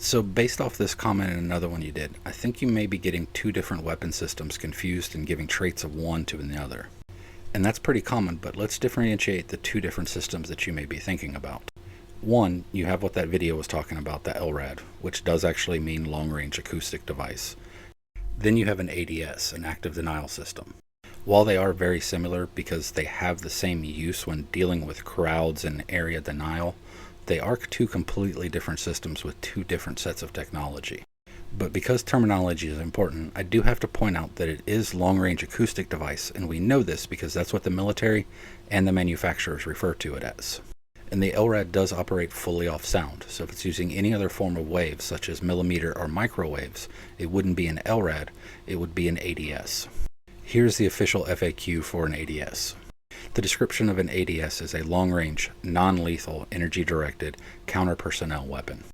So based off this comment and another one you did, I think you may be getting two different weapon systems confused and giving traits of one to the other. And that's pretty common, but let's differentiate the two different systems that you may be thinking about. One, you have what that video was talking about, the LRAD, which does actually mean long-range acoustic device. Then you have an ADS, an active denial system. While they are very similar because they have the same use when dealing with crowds and area denial, they are two completely different systems with two different sets of technology. But because terminology is important, I do have to point out that it is long-range acoustic device, and we know this because that's what the military and the manufacturers refer to it as. And the LRAD does operate fully off sound, so if it's using any other form of waves, such as millimeter or microwaves, it wouldn't be an LRAD, it would be an ADS. Here's the official FAQ for an ADS. The description of an ADS is a long-range, non-lethal, energy-directed counter-personnel weapon.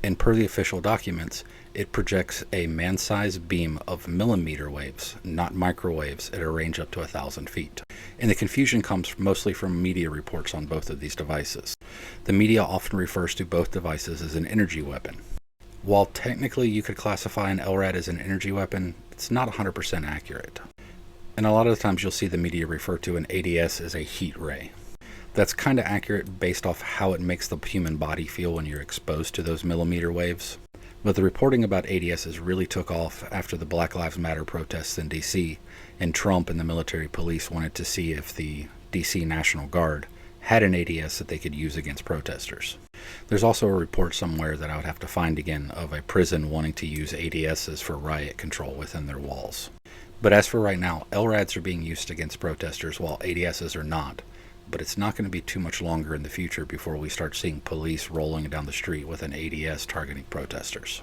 And per the official documents, it projects a man-sized beam of millimeter waves, not microwaves, at a range up to 1,000 feet. And the confusion comes mostly from media reports on both of these devices. The media often refers to both devices as an energy weapon. While technically you could classify an LRAD as an energy weapon, it's not 100% accurate. And a lot of the times you'll see the media refer to an ADS as a heat ray. That's kind of accurate based off how it makes the human body feel when you're exposed to those millimeter waves. But the reporting about ADSs really took off after the Black Lives Matter protests in DC, and Trump and the military police wanted to see if the DC National Guard had an ADS that they could use against protesters. There's also a report somewhere that I would have to find again of a prison wanting to use ADSs for riot control within their walls. But as for right now, LRADs are being used against protesters while ADSs are not. But it's not going to be too much longer in the future before we start seeing police rolling down the street with an ADS targeting protesters.